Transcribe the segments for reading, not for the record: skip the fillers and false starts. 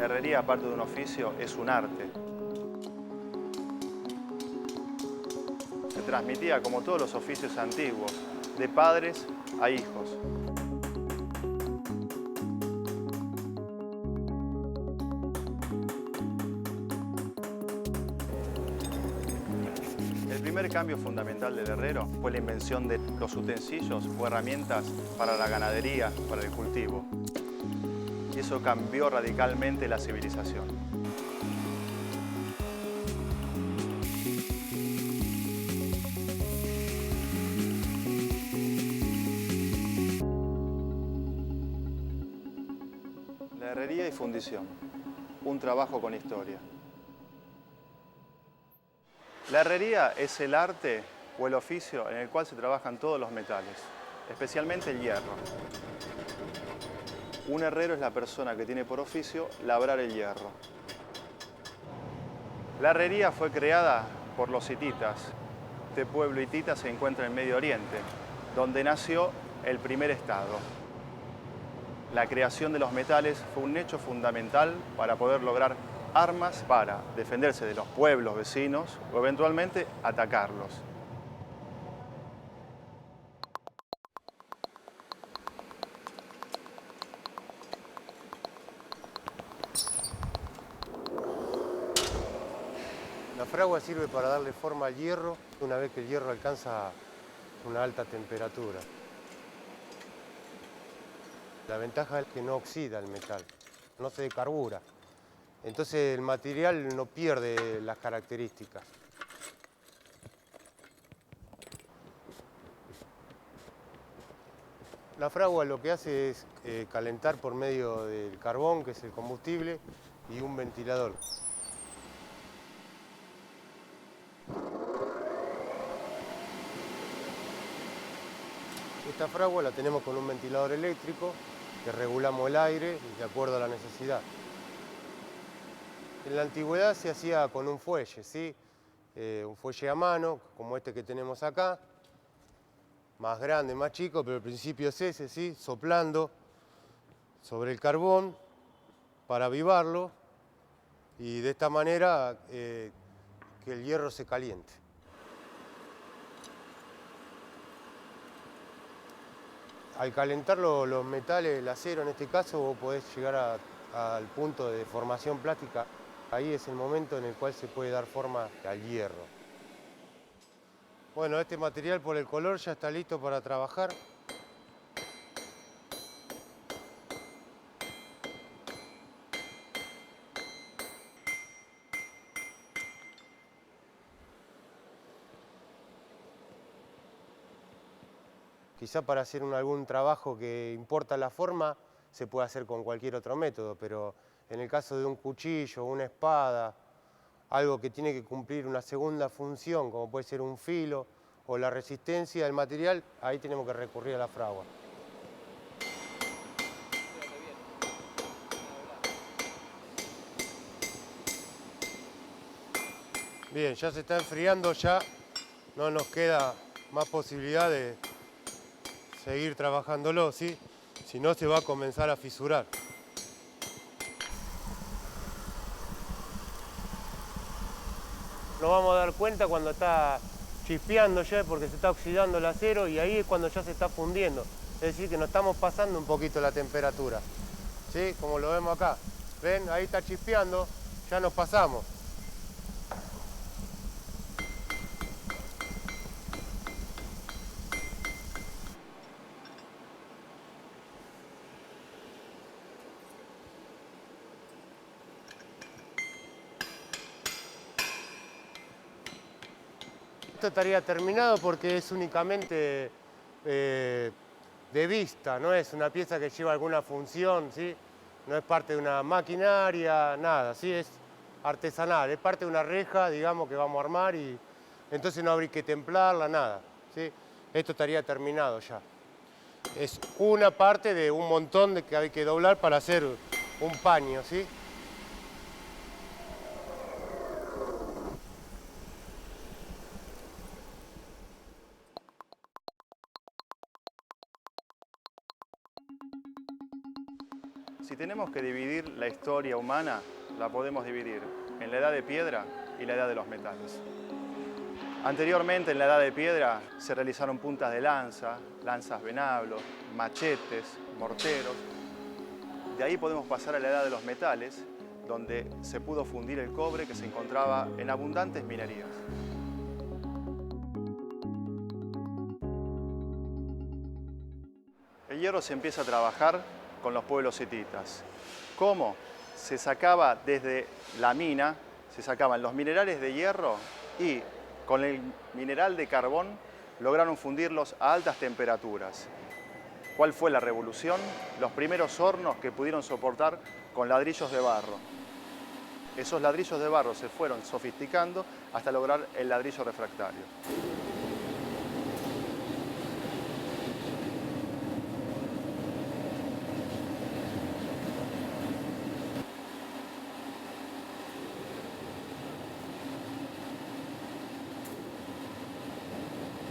La herrería, aparte de un oficio, es un arte. Se transmitía, como todos los oficios antiguos, de padres a hijos. El primer cambio fundamental del herrero fue la invención de los utensilios o herramientas para la ganadería, para el cultivo. Y eso cambió radicalmente la civilización. La herrería y fundición, un trabajo con historia. La herrería es el arte o el oficio en el cual se trabajan todos los metales, especialmente el hierro. Un herrero es la persona que tiene por oficio labrar el hierro. La herrería fue creada por los hititas. Este pueblo hitita se encuentra en Medio Oriente, donde nació el primer estado. La creación de los metales fue un hecho fundamental para poder lograr armas para defenderse de los pueblos vecinos o eventualmente atacarlos. La fragua sirve para darle forma al hierro una vez que el hierro alcanza una alta temperatura. La ventaja es que no oxida el metal, no se decarbura. Entonces el material no pierde las características. La fragua lo que hace es calentar por medio del carbón, que es el combustible, y un ventilador. Esta fragua la tenemos con un ventilador eléctrico, que regulamos el aire de acuerdo a la necesidad. En la antigüedad se hacía con un fuelle, ¿sí? Un fuelle a mano, como este que tenemos acá, más grande, más chico, pero el principio es ese, ¿sí? Soplando sobre el carbón para avivarlo y de esta manera que el hierro se caliente. Al calentar los metales, el acero en este caso, vos podés llegar al punto de deformación plástica. Ahí es el momento en el cual se puede dar forma al hierro. Bueno, este material por el color ya está listo para trabajar. Quizá para hacer algún trabajo que importa la forma, se puede hacer con cualquier otro método, pero en el caso de un cuchillo, una espada, algo que tiene que cumplir una segunda función, como puede ser un filo o la resistencia del material, ahí tenemos que recurrir a la fragua. Bien, ya se está enfriando, ya no nos queda más posibilidad de seguir trabajándolo, ¿sí? Si no, se va a comenzar a fisurar. Nos vamos a dar cuenta cuando está chispeando ya porque se está oxidando el acero y ahí es cuando ya se está fundiendo. Es decir, que nos estamos pasando un poquito la temperatura, ¿sí? Como lo vemos acá. ¿Ven? Ahí está chispeando, ya nos pasamos. Esto estaría terminado porque es únicamente de vista, no es una pieza que lleva alguna función, ¿sí? No es parte de una maquinaria, nada, ¿sí? Es artesanal, es parte de una reja, digamos, que vamos a armar y entonces no habría que templarla, nada, ¿sí? Esto estaría terminado ya. Es una parte de un montón de que hay que doblar para hacer un paño, ¿sí? Si tenemos que dividir la historia humana, la podemos dividir en la edad de piedra y la edad de los metales. Anteriormente, en la edad de piedra, se realizaron puntas de lanza, lanzas venablos, machetes, morteros. De ahí podemos pasar a la edad de los metales, donde se pudo fundir el cobre que se encontraba en abundantes minerías. El hierro se empieza a trabajar con los pueblos hititas. ¿Cómo? Se sacaba desde la mina, se sacaban los minerales de hierro y con el mineral de carbón lograron fundirlos a altas temperaturas. ¿Cuál fue la revolución? Los primeros hornos que pudieron soportar con ladrillos de barro. Esos ladrillos de barro se fueron sofisticando hasta lograr el ladrillo refractario.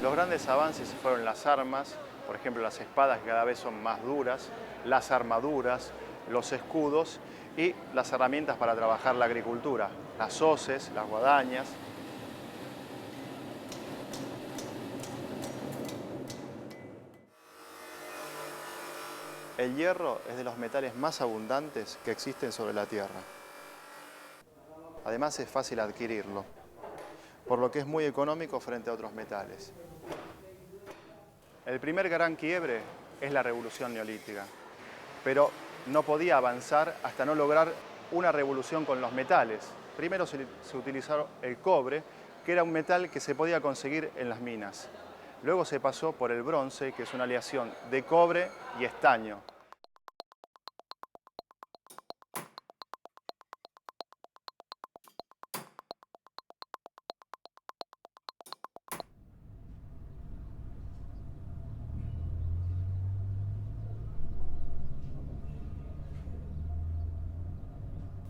Los grandes avances fueron las armas, por ejemplo las espadas que cada vez son más duras, las armaduras, los escudos y las herramientas para trabajar la agricultura, las hoces, las guadañas. El hierro es de los metales más abundantes que existen sobre la Tierra. Además es fácil adquirirlo, por lo que es muy económico frente a otros metales. El primer gran quiebre es la revolución neolítica, pero no podía avanzar hasta no lograr una revolución con los metales. Primero se utilizó el cobre, que era un metal que se podía conseguir en las minas. Luego se pasó por el bronce, que es una aleación de cobre y estaño.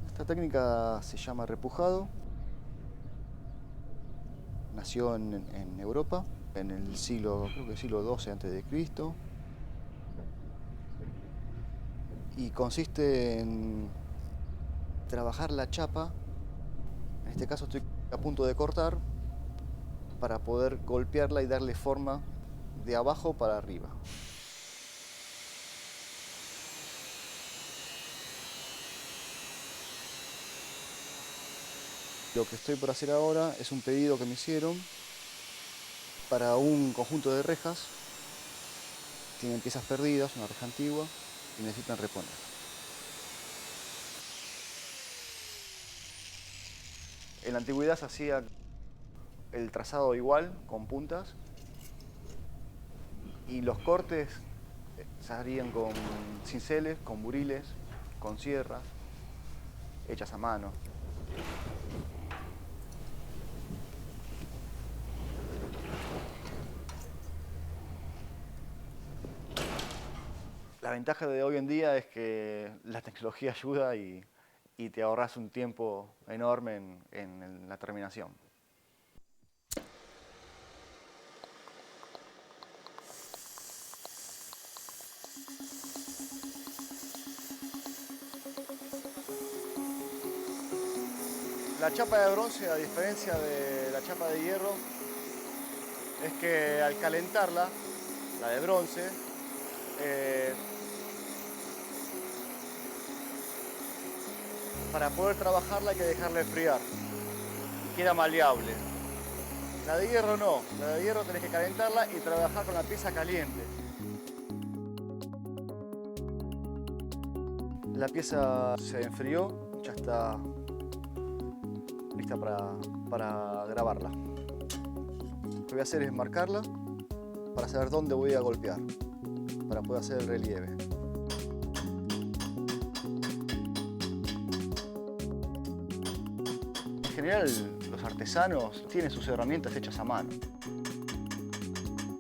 Esta técnica se llama repujado. Nació en Europa en el siglo, creo que siglo XII a.C. Y consiste en trabajar la chapa. En este caso estoy a punto de cortar para poder golpearla y darle forma de abajo para arriba. Lo que estoy por hacer ahora es un pedido que me hicieron para un conjunto de rejas. Tienen piezas perdidas, una reja antigua, y necesitan reponer. En la antigüedad se hacía el trazado igual, con puntas, y los cortes se harían con cinceles, con buriles, con sierras, hechas a mano. La ventaja de hoy en día es que la tecnología ayuda y te ahorras un tiempo enorme en la terminación. La chapa de bronce, a diferencia de la chapa de hierro, es que al calentarla, la de bronce, para poder trabajarla hay que dejarla enfriar y queda maleable. La de hierro no, la de hierro tenés que calentarla y trabajar con la pieza caliente. La pieza se enfrió, ya está lista para grabarla. Lo que voy a hacer es marcarla para saber dónde voy a golpear, para poder hacer el relieve. En general, los artesanos tienen sus herramientas hechas a mano.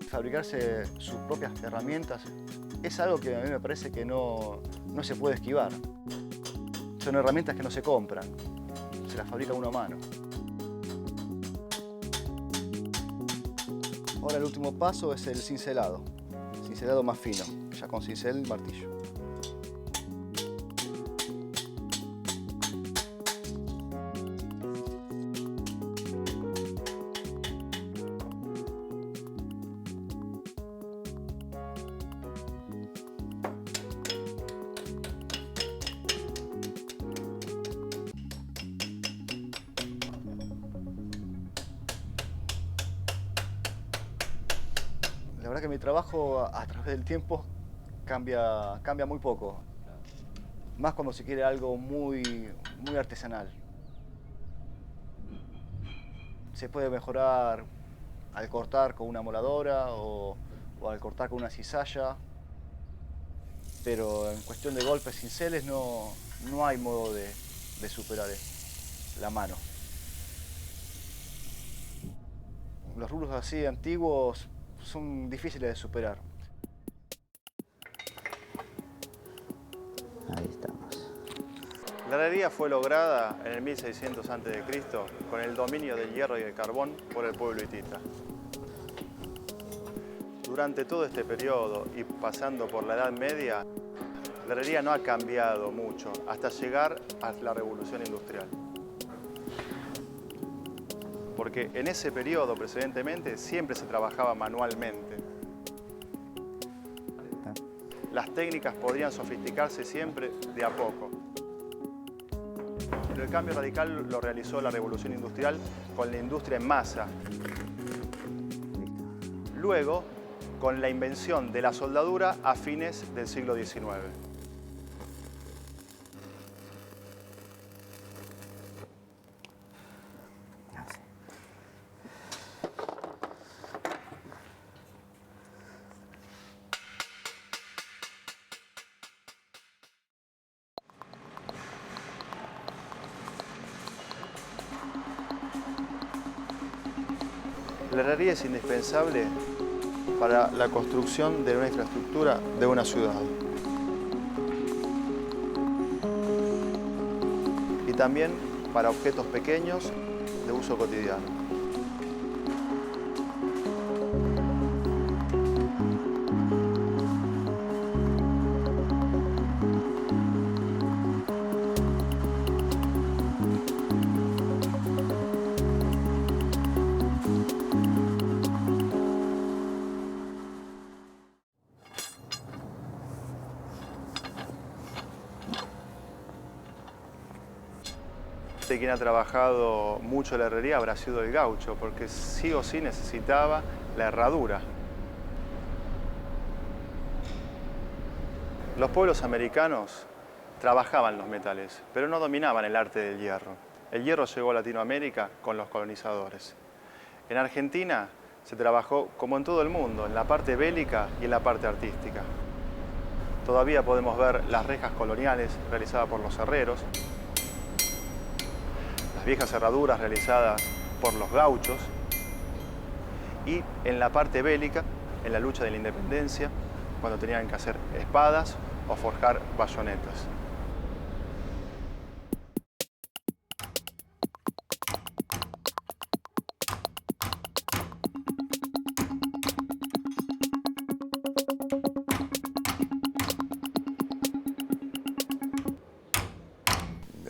Fabricarse sus propias herramientas es algo que a mí me parece que no se puede esquivar. Son herramientas que no se compran, se las fabrica uno a mano. Ahora el último paso es el cincelado más fino, ya con cincel y martillo. que mi trabajo a través del tiempo cambia muy poco. Más cuando se quiere algo muy artesanal. Se puede mejorar al cortar con una moladora o al cortar con una cizalla, pero en cuestión de golpes cinceles no hay modo de superar la mano. Los rubros así antiguos son difíciles de superar. Ahí estamos. La herrería fue lograda en el 1600 a.C. con el dominio del hierro y el carbón por el pueblo hitita. Durante todo este periodo y pasando por la Edad Media, la herrería no ha cambiado mucho hasta llegar a la Revolución Industrial. Porque en ese periodo, precedentemente, siempre se trabajaba manualmente. Las técnicas podrían sofisticarse siempre de a poco. Pero el cambio radical lo realizó la Revolución Industrial con la industria en masa. Luego, con la invención de la soldadura a fines del siglo XIX. La herrería es indispensable para la construcción de una infraestructura de una ciudad. Y también para objetos pequeños de uso cotidiano. Quien ha trabajado mucho la herrería habrá sido el gaucho, porque sí o sí necesitaba la herradura. Los pueblos americanos trabajaban los metales, pero no dominaban el arte del hierro. El hierro llegó a Latinoamérica con los colonizadores. En Argentina se trabajó, como en todo el mundo, en la parte bélica y en la parte artística. Todavía podemos ver las rejas coloniales realizadas por los herreros, viejas herraduras realizadas por los gauchos y en la parte bélica, en la lucha de la independencia, cuando tenían que hacer espadas o forjar bayonetas.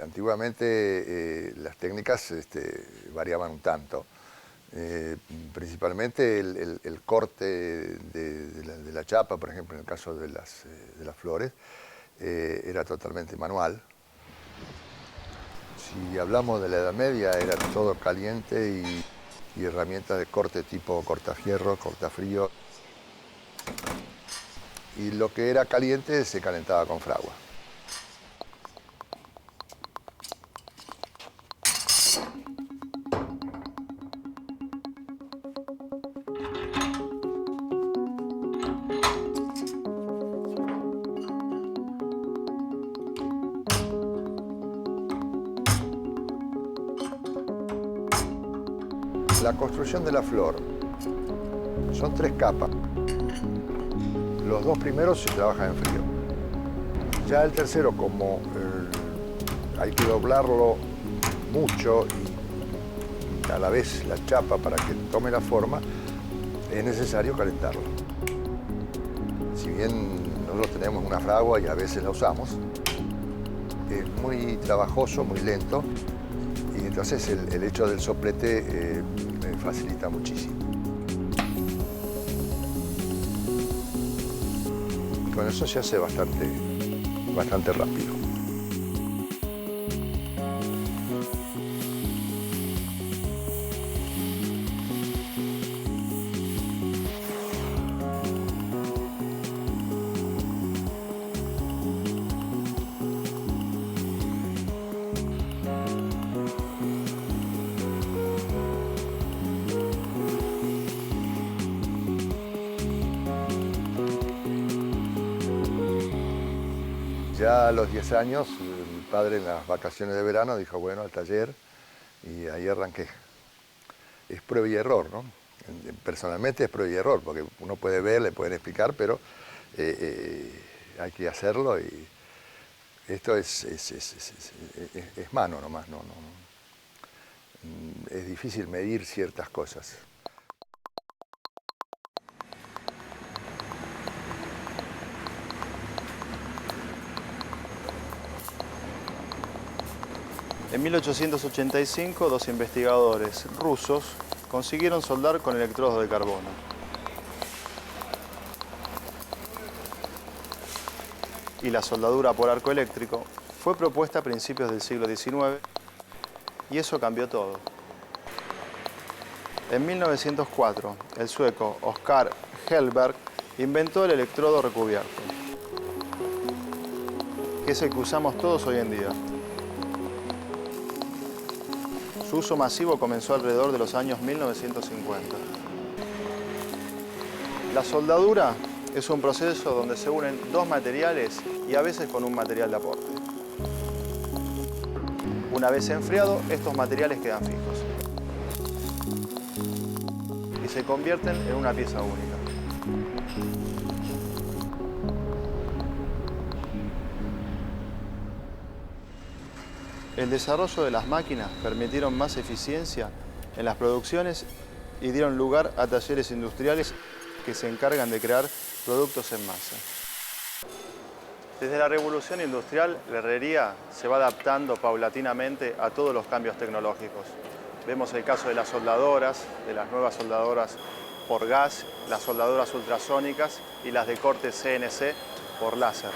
Antiguamente las técnicas variaban un tanto. Principalmente el corte de la chapa, por ejemplo, en el caso de las flores, era totalmente manual. Si hablamos de la Edad Media, era todo caliente y herramientas de corte tipo cortafierro, cortafrío. Y lo que era caliente se calentaba con fragua. La construcción de la flor son 3 capas. Los 2 primeros se trabajan en frío. Ya el tercero, como hay que doblarlo mucho y a la vez la chapa para que tome la forma, es necesario calentarlo. Si bien nosotros tenemos una fragua y a veces la usamos, es muy trabajoso, muy lento, y entonces el hecho del soplete me facilita muchísimo. Con eso se hace bastante rápido. ya a los 10 años, mi padre en las vacaciones de verano dijo, bueno, al taller, y ahí arranqué. Es prueba y error, ¿no? Personalmente es prueba y error, porque uno puede ver, le pueden explicar, pero hay que hacerlo y esto es mano nomás, no. Es difícil medir ciertas cosas. En 1885, dos investigadores rusos consiguieron soldar con electrodos de carbono. Y la soldadura por arco eléctrico fue propuesta a principios del siglo XIX y eso cambió todo. En 1904, el sueco Oskar Hellberg inventó el electrodo recubierto, que es el que usamos todos hoy en día. Su uso masivo comenzó alrededor de los años 1950. La soldadura es un proceso donde se unen dos materiales y a veces con un material de aporte. Una vez enfriado, estos materiales quedan fijos y se convierten en una pieza única. El desarrollo de las máquinas permitieron más eficiencia en las producciones y dieron lugar a talleres industriales que se encargan de crear productos en masa. Desde la revolución industrial, la herrería se va adaptando paulatinamente a todos los cambios tecnológicos. Vemos el caso de las soldadoras, de las nuevas soldadoras por gas, las soldadoras ultrasónicas y las de corte CNC por láser.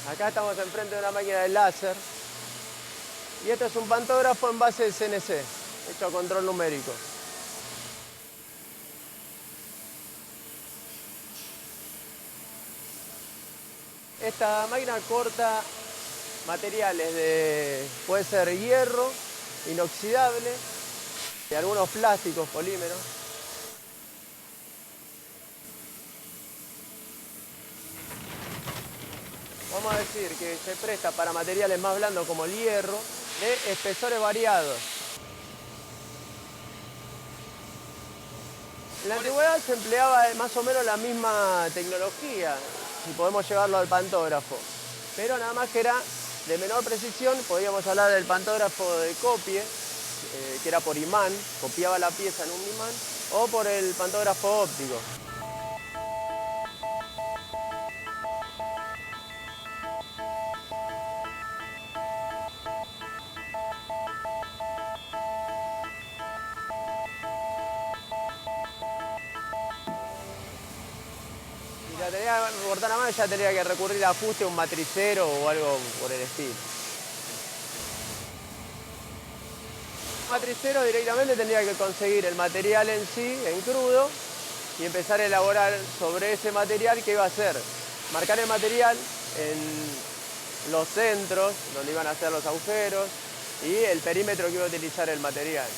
Acá estamos enfrente de una máquina de láser y esto es un pantógrafo en base de CNC, hecho a control numérico. Esta máquina corta materiales de, puede ser hierro, inoxidable, y algunos plásticos, polímeros. Vamos a decir que se presta para materiales más blandos como el hierro, de espesores variados. En la antigüedad se empleaba más o menos la misma tecnología, si podemos llevarlo al pantógrafo, pero nada más que era de menor precisión. Podíamos hablar del pantógrafo de copie, que era por imán, copiaba la pieza en un imán, o por el pantógrafo óptico. Si la tenía que cortar a mano, ya tenía que recurrir a ajuste, un matricero o algo por el estilo. Un matricero directamente tendría que conseguir el material en sí, en crudo, y empezar a elaborar sobre ese material qué iba a hacer. Marcar el material en los centros, donde iban a hacer los agujeros, y el perímetro que iba a utilizar el material.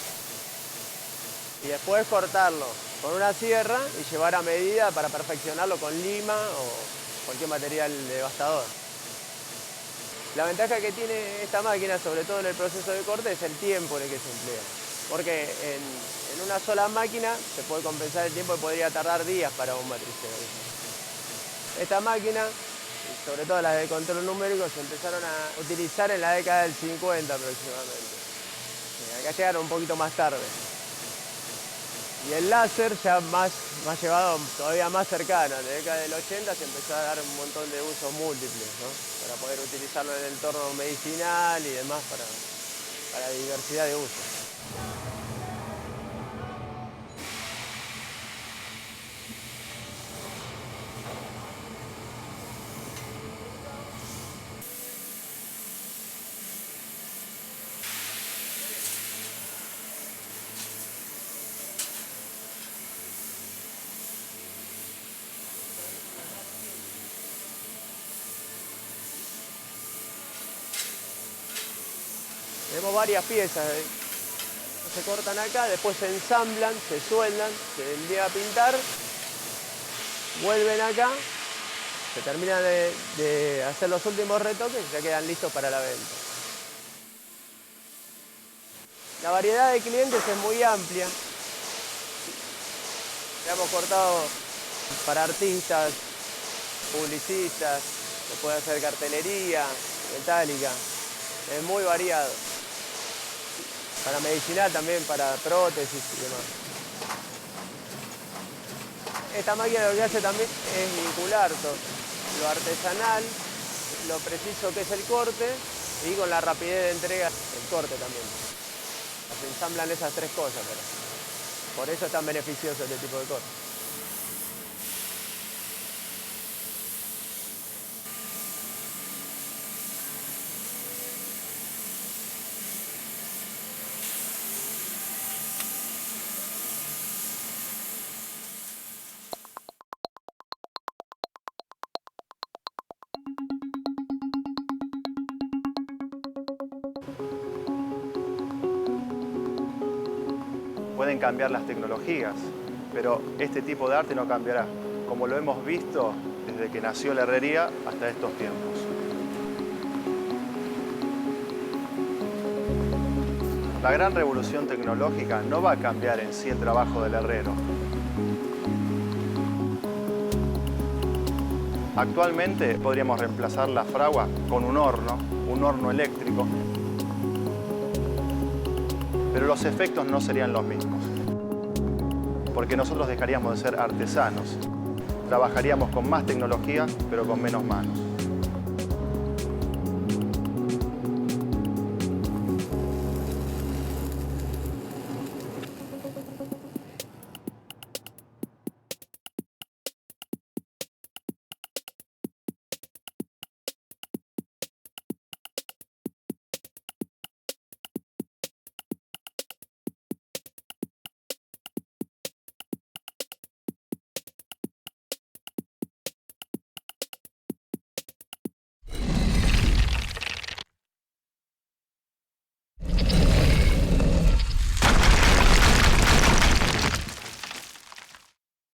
Y después cortarlo con una sierra y llevar a medida para perfeccionarlo con lima o cualquier material devastador. La ventaja que tiene esta máquina, sobre todo en el proceso de corte, es el tiempo en el que se emplea. Porque en una sola máquina se puede compensar el tiempo que podría tardar días para un matricero. Esta máquina, y sobre todo las de control numérico, se empezaron a utilizar en la década del 50 aproximadamente. Acá llegaron un poquito más tarde. Y el láser ya más llevado todavía más cercano. En la década del 80 se empezó a dar un montón de usos múltiples, ¿no? Para poder utilizarlo en el entorno medicinal y demás, para diversidad de usos. Tenemos varias piezas. Se cortan acá, después se ensamblan, se sueldan, se envía a pintar, vuelven acá, se termina de hacer los últimos retoques y ya quedan listos para la venta. La variedad de clientes es muy amplia. Hemos cortado para artistas, publicistas, se puede hacer cartelería, metálica, es muy variado. Para medicinal también, para prótesis y demás. Esta máquina lo que hace también es vincular todo lo artesanal, lo preciso que es el corte y con la rapidez de entrega el corte también. Se ensamblan esas tres cosas, pero por eso es tan beneficioso este tipo de corte. Pueden cambiar las tecnologías, pero este tipo de arte no cambiará, como lo hemos visto desde que nació la herrería hasta estos tiempos. La gran revolución tecnológica no va a cambiar en sí el trabajo del herrero. Actualmente podríamos reemplazar la fragua con un horno eléctrico, pero los efectos no serían los mismos, porque nosotros dejaríamos de ser artesanos, trabajaríamos con más tecnología, pero con menos manos.